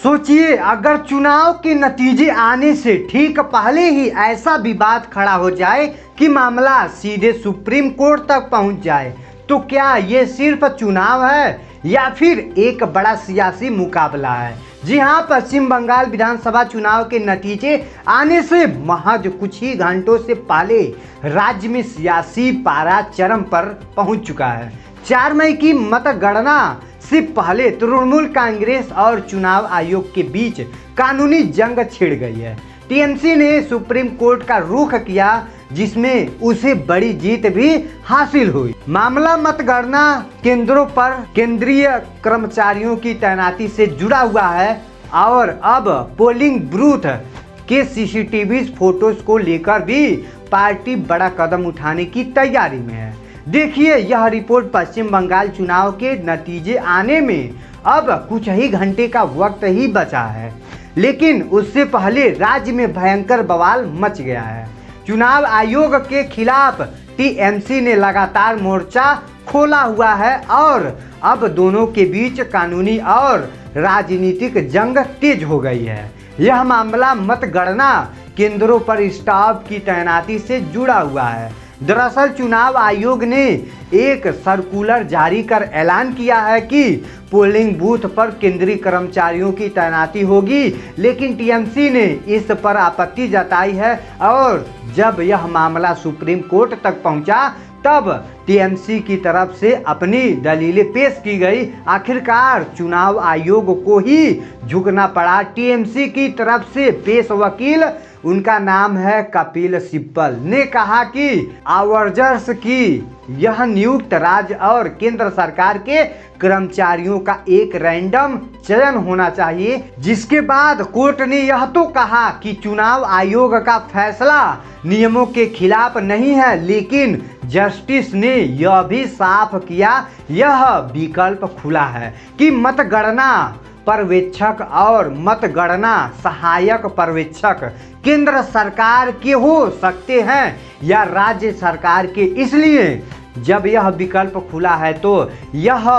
सोचिए, अगर चुनाव के नतीजे आने से ठीक पहले ही ऐसा विवाद खड़ा हो जाए कि मामला सीधे सुप्रीम कोर्ट तक पहुंच जाए, तो क्या ये सिर्फ चुनाव है या फिर एक बड़ा सियासी मुकाबला है। जी हां, पश्चिम बंगाल विधानसभा चुनाव के नतीजे आने से महज कुछ ही घंटों से पहले राज्य में सियासी पारा चरम पर पहुंच चुका है। 4 मई की मतगणना से पहले तृणमूल कांग्रेस और चुनाव आयोग के बीच कानूनी जंग छिड़ गई है। टीएमसी ने सुप्रीम कोर्ट का रुख किया, जिसमें उसे बड़ी जीत भी हासिल हुई। मामला मतगणना केंद्रों पर केंद्रीय कर्मचारियों की तैनाती से जुड़ा हुआ है और अब पोलिंग बूथ के सीसीटीवी फोटोज को लेकर भी पार्टी बड़ा कदम उठाने की तैयारी में है। देखिए, यह रिपोर्ट पश्चिम बंगाल चुनाव के नतीजे आने में अब कुछ ही घंटे का वक्त ही बचा है, लेकिन उससे पहले राज्य में भयंकर बवाल मच गया है। चुनाव आयोग के खिलाफ टीएमसी ने लगातार मोर्चा खोला हुआ है और अब दोनों के बीच कानूनी और राजनीतिक जंग तेज हो गई है। यह मामला मतगणना केंद्रों पर स्टाफ की तैनाती से जुड़ा हुआ है। दरअसल चुनाव आयोग ने एक सर्कुलर जारी कर ऐलान किया है कि पोलिंग बूथ पर केंद्रीय कर्मचारियों की तैनाती होगी, लेकिन टीएमसी ने इस पर आपत्ति जताई है और जब यह मामला सुप्रीम कोर्ट तक पहुंचा तब टीएमसी की तरफ से अपनी दलीलें पेश की गई। आखिरकार चुनाव आयोग को ही झुकना पड़ा। टीएमसी की तरफ से पेश वकील, उनका नाम है कपिल सिब्बल, ने कहा कि आवर्जर्स की यह नियुक्त राज्य और केंद्र सरकार के कर्मचारियों का एक रैंडम चयन होना चाहिए। जिसके बाद कोर्ट ने यह तो कहा कि चुनाव आयोग का फैसला नियमों के खिलाफ नहीं है, लेकिन जस्टिस ने यह भी साफ किया, यह विकल्प खुला है कि मतगणना पर्यवेक्षक और मतगणना सहायक पर्यवेक्षक केंद्र सरकार के हो सकते हैं या राज्य सरकार के। इसलिए जब यह विकल्प खुला है तो यह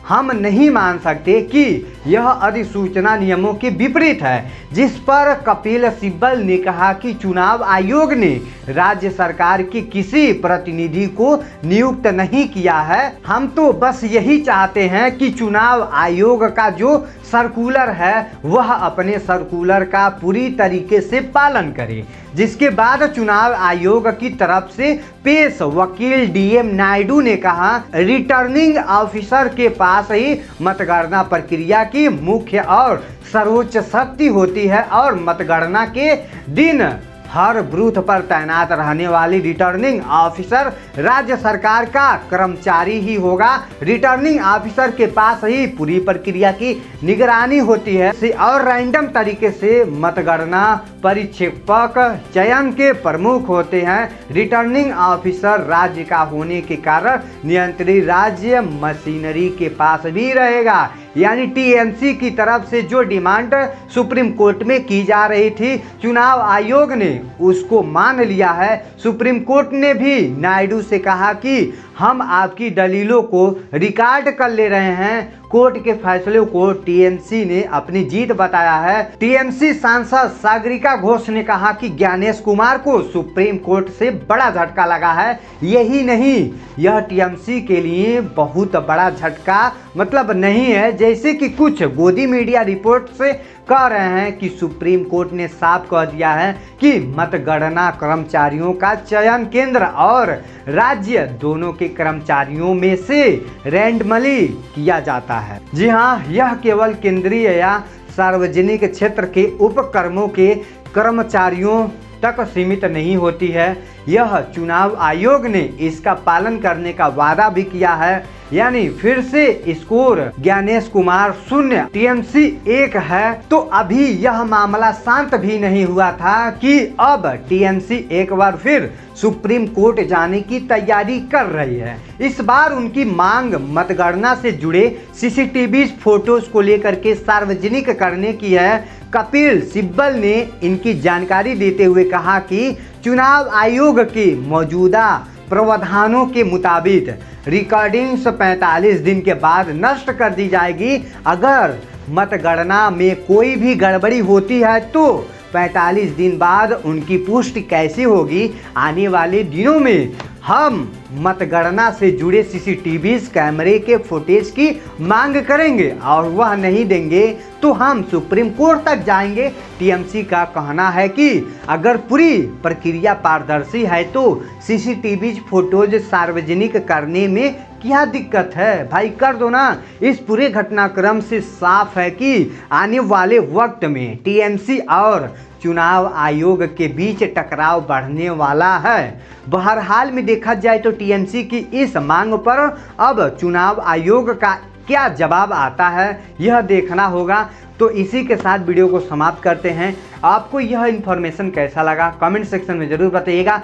हम नहीं मान सकते कि यह अधिसूचना नियमों के विपरीत है। जिस पर कपिल सिब्बल ने कहा कि चुनाव आयोग ने राज्य सरकार के किसी प्रतिनिधि को नियुक्त नहीं किया है। हम तो बस यही चाहते हैं कि चुनाव आयोग का जो सर्कुलर है वह अपने सर्कुलर का पूरी तरीके से पालन करे। जिसके बाद चुनाव आयोग की तरफ से पेश वकील डीएम नायडू ने कहा, रिटर्निंग ऑफिसर के पास ही मतगणना प्रक्रिया की मुख्य और सर्वोच्च शक्ति होती है और मतगणना के दिन हर बूथ पर तैनात रहने वाली रिटर्निंग ऑफिसर राज्य सरकार का कर्मचारी ही होगा। रिटर्निंग ऑफिसर के पास ही पूरी प्रक्रिया की निगरानी होती है और रैंडम तरीके से मतगणना परिक्षेपक चयन के प्रमुख होते हैं। रिटर्निंग ऑफिसर राज्य का होने के कारण नियंत्रित राज्य मशीनरी के पास भी रहेगा। यानी टीएमसी की तरफ से जो डिमांड सुप्रीम कोर्ट में की जा रही थी, चुनाव आयोग ने उसको मान लिया है। सुप्रीम कोर्ट ने भी नायडू से कहा कि हम आपकी दलीलों को रिकॉर्ड कर ले रहे हैं। कोर्ट के फैसले को टीएमसी ने अपनी जीत बताया है। टीएमसी सांसद सागरिका घोष ने कहा कि ज्ञानेश कुमार को सुप्रीम कोर्ट से बड़ा झटका लगा है। यही नहीं, यह टीएमसी के लिए बहुत बड़ा झटका मतलब नहीं है, जैसे कि कुछ गोदी मीडिया रिपोर्ट से कह रहे हैं कि सुप्रीम कोर्ट ने साफ कह दिया है कि मतगणना कर्मचारियों का चयन केंद्र और राज्य दोनों के कर्मचारियों में से रैंडमली किया जाता है। जी हाँ, यह केवल केंद्रीय या सार्वजनिक क्षेत्र के उपक्रमों के कर्मचारियों तक सीमित नहीं होती है। यह चुनाव आयोग ने इसका पालन करने का वादा भी किया है। यानी फिर से स्कोर ज्ञानेश कुमार 0, टीएमसी 1 है। तो अभी यह मामला शांत भी नहीं हुआ था कि अब टीएमसी एक बार फिर सुप्रीम कोर्ट जाने की तैयारी कर रही है। इस बार उनकी मांग मतगणना से जुड़े सीसीटीवी फोटोज को लेकर के सार्वजनिक करने की है। कपिल सिब्बल ने इनकी जानकारी देते हुए कहा कि चुनाव आयोग के मौजूदा प्रावधानों के मुताबिक रिकॉर्डिंग्स 45 दिन के बाद नष्ट कर दी जाएगी। अगर मतगणना में कोई भी गड़बड़ी होती है तो 45 दिन बाद उनकी पुष्टि कैसे होगी। आने वाले दिनों में हम मतगणना से जुड़े सीसीटीवी कैमरे के फुटेज की मांग करेंगे और वह नहीं देंगे तो हम सुप्रीम कोर्ट तक जाएंगे। टीएमसी का कहना है कि अगर पूरी प्रक्रिया पारदर्शी है तो सीसीटीवी फोटोज सार्वजनिक करने में क्या दिक्कत है। भाई कर दो ना। इस पूरे घटनाक्रम से साफ है कि आने वाले वक्त में टीएमसी और चुनाव आयोग के बीच टकराव बढ़ने वाला है। बहरहाल में देखा जाए तो टीएमसी की इस मांग पर अब चुनाव आयोग का क्या जवाब आता है यह देखना होगा। तो इसी के साथ वीडियो को समाप्त करते हैं। आपको यह इन्फॉर्मेशन कैसा लगा कमेंट सेक्शन में ज़रूर बताइएगा।